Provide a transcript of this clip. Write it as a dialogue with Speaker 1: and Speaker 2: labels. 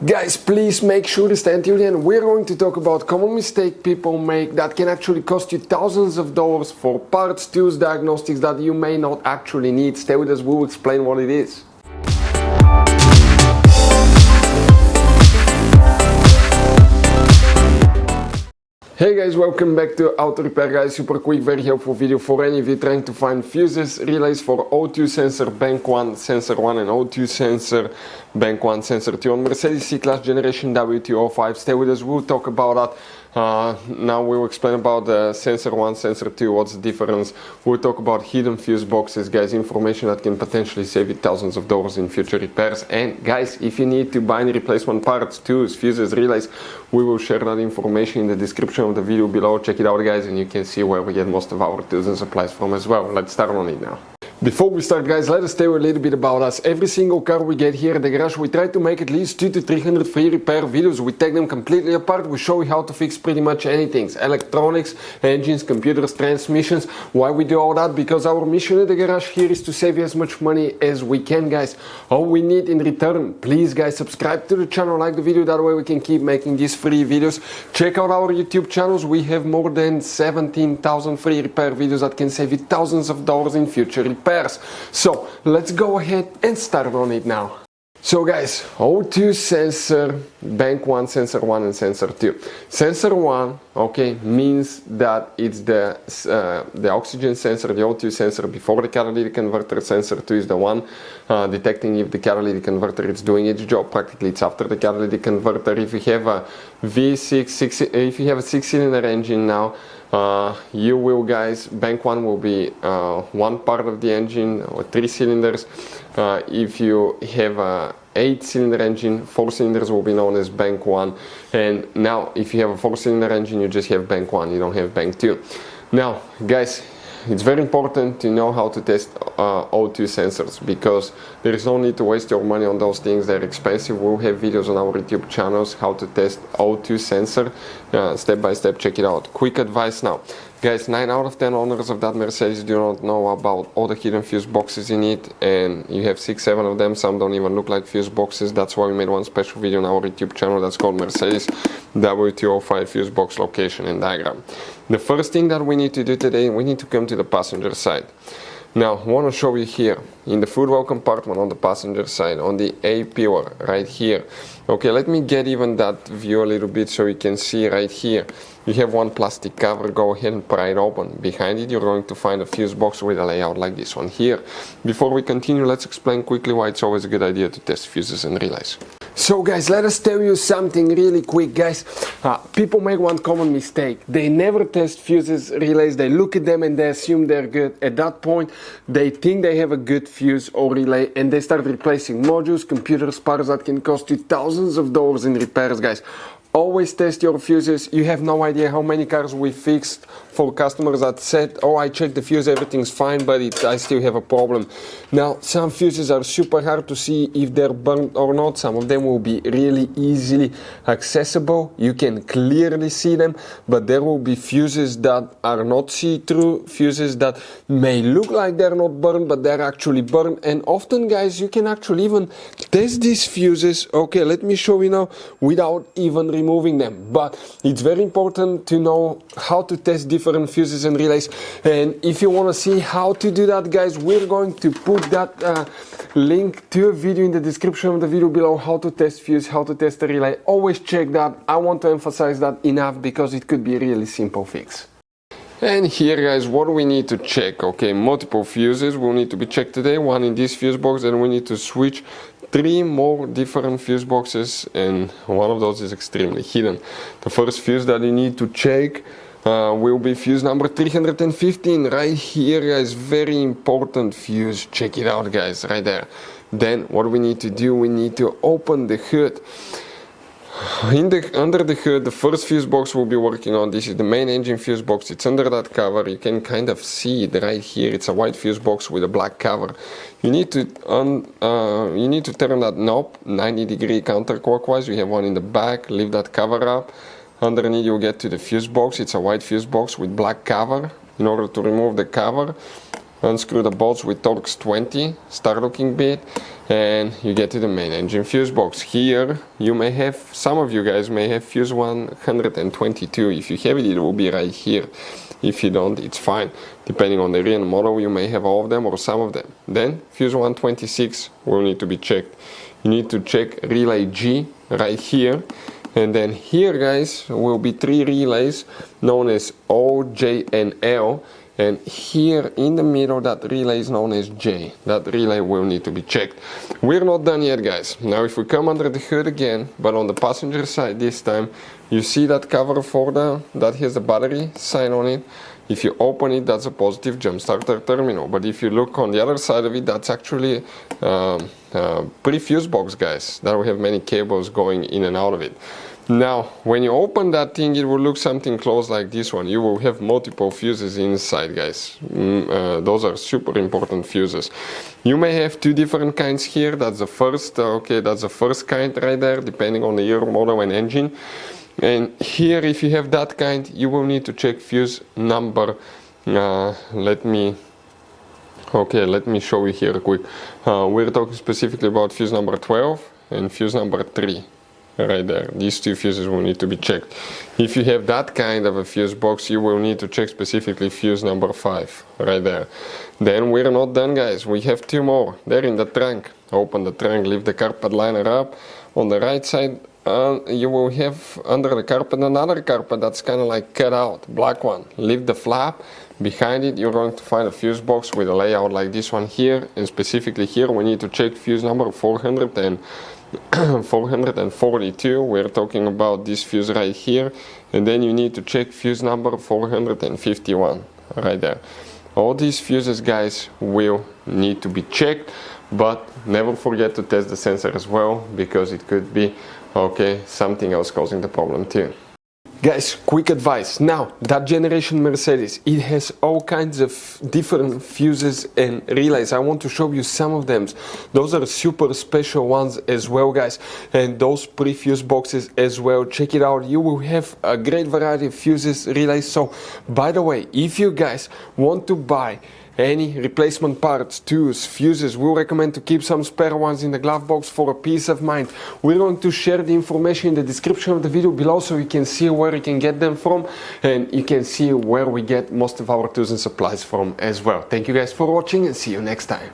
Speaker 1: Guys, please make sure to stay until the end. We're going to talk about common mistake people make that can actually cost you thousands of dollars for parts, tools, diagnostics that you may not actually need. Stay with us, we'll explain what it is. Hey guys, welcome back to Auto Repair Guys. Super quick, very helpful video for any of you trying to find fuses, relays for O2 sensor, bank 1, sensor 1 and O2 sensor, bank 1, sensor 2 on Mercedes C-Class generation W205. Stay with us, we'll talk about that. Now we'll explain about the sensor 1, sensor 2, what's the difference. We'll talk about hidden fuse boxes, guys, information that can potentially save you thousands of dollars in future repairs. And guys, if you need to buy any replacement parts, tools, fuses, relays, we will share that information in the description of the video below. Check it out, guys, and you can see where we get most of our tools and supplies from as well. Let's start on it now. Before we start, guys, let us tell you a little bit about us. Every single car we get here at the garage, we try to make at least 200 to 300 free repair videos. We take them completely apart. We show you how to fix pretty much anything. Electronics, engines, computers, transmissions. Why we do all that? Because our mission at the garage here is to save you as much money as we can, guys. All we need in return, please, guys, subscribe to the channel, like the video. That way we can keep making these free videos. Check out our YouTube channels. We have more than 17,000 free repair videos that can save you thousands of dollars in future repairs. So let's go ahead and start on it now. So guys, O2 sensor, bank 1, sensor 1 and sensor 2. Sensor 1, okay, means that it's the oxygen sensor, the O2 sensor before the catalytic converter. Sensor 2 is the one detecting if the catalytic converter is doing its job. Practically it's after the catalytic converter. If you have a V6, if you have a 6-cylinder engine now, you will, guys, bank 1 will be one part of the engine, or 3 cylinders. If you have a 8-cylinder engine, 4 cylinders will be known as bank 1. And now if you have a 4-cylinder engine, you just have bank 1, you don't have bank 2. Now guys, it's very important to know how to test O2 sensors, because there is no need to waste your money on those things. They're expensive. We'll have videos on our YouTube channels how to test O2 sensor step by step. Check it out. Quick advice now, guys, 9 out of 10 owners of that Mercedes do not know about all the hidden fuse boxes in it, and you have 6-7 of them. Some don't even look like fuse boxes. That's why we made one special video on our YouTube channel that's called Mercedes W205 fuse box location and diagram. The first thing that we need to do today, we need to come to the passenger side. Now I want to show you here in the footwell compartment on the passenger side, on the A pillar right here. Okay, let me get even that view a little bit so you can see right here. You have one plastic cover. Go ahead and pry it open. Behind it you're going to find a fuse box with a layout like this one here. Before we continue, let's explain quickly why it's always a good idea to test fuses and relays. So guys, let us tell you something really quick, guys. People make one common mistake. They never test fuses, relays. They look at them and they assume they're good. At that point, they think they have a good fuse or relay and they start replacing modules, computers, parts that can cost you thousands of dollars in repairs, guys. Always test your fuses. You have no idea how many cars we fixed for customers that said, oh, I checked the fuse, everything's fine, but I still have a problem. Now, some fuses are super hard to see if they're burnt or not. Some of them will be really easily accessible. You can clearly see them, but there will be fuses that are not see-through, fuses that may look like they're not burned, but they're actually burned. And often, guys, you can actually even test these fuses. Okay, let me show you now without even removing them. But it's very important to know how to test different fuses and relays. And if you want to see how to do that, guys, we're going to put that link to a video in the description of the video below, how to test fuse, how to test a relay. Always check that. I want to emphasize that enough because it could be a really simple fix. And here, guys, what do we need to check? Okay, multiple fuses will need to be checked today. One in this fuse box, and we need to switch 3 more different fuse boxes, and one of those is extremely hidden. The first fuse that you need to check will be fuse number 315 right here, guys. Very important fuse. Check it out, guys, right there. Then what we need to do, we need to open the hood. Under the hood, the first fuse box we'll be working on, this is the main engine fuse box. It's under that cover. You can kind of see it right here. It's a white fuse box with a black cover. You need to turn that knob 90-degree counterclockwise. You have one in the back. Leave that cover up. Underneath you'll get to the fuse box. It's a white fuse box with black cover. In order to remove the cover, unscrew the bolts with Torx 20 star looking bit, and you get to the main engine fuse box. Here you may have, some of you guys may have fuse 122. If you have it, it will be right here. If you don't, it's fine. Depending on the real model, you may have all of them or some of them. Then fuse 126 will need to be checked. You need to check relay G right here. And then here, guys, will be 3 relays known as O, J, and L. And here in the middle, that relay is known as J. That relay will need to be checked. We're not done yet, guys. Now if we come under the hood again, but on the passenger side this time, you see that cover for that has the battery sign on it. If you open it, that's a positive jump starter terminal. But if you look on the other side of it, that's actually pre-fuse box, guys. That will have many cables going in and out of it. Now, when you open that thing, it will look something close like this one. You will have multiple fuses inside, guys. Those are super important fuses. You may have 2 different kinds here. That's the first, okay, that's the first kind right there, depending on the year, model, and engine. And here, if you have that kind, you will need to check fuse number. Let me show you here quick. We're talking specifically about fuse number 12 and fuse number 3. Right there, these 2 fuses will need to be checked. If you have that kind of a fuse box, you will need to check specifically fuse number 5 right there. Then we're not done, guys. We have 2 more. They're in the trunk. Open the trunk, lift the carpet liner up. On the right side, you will have under the carpet another carpet that's kind of like cut out, black one. Lift the flap. Behind it, you're going to find a fuse box with a layout like this one here. And specifically here, we need to check fuse number 442. We're talking about this fuse right here. And then you need to check fuse number 451 right there. All these fuses, guys, will need to be checked, but never forget to test the sensor as well, because it could be something else causing the problem too. Guys, quick advice. Now, that generation Mercedes, it has all kinds of different fuses and relays. I want to show you some of them. Those are super special ones as well, guys. And those pre-fuse boxes as well. Check it out. You will have a great variety of fuses, relays. So, by the way, if you guys want to buy any replacement parts, tools, fuses, we recommend to keep some spare ones in the glove box for a peace of mind. We're going to share the information in the description of the video below, so you can see where you can get them from, and you can see where we get most of our tools and supplies from as well. Thank you guys for watching, and see you next time.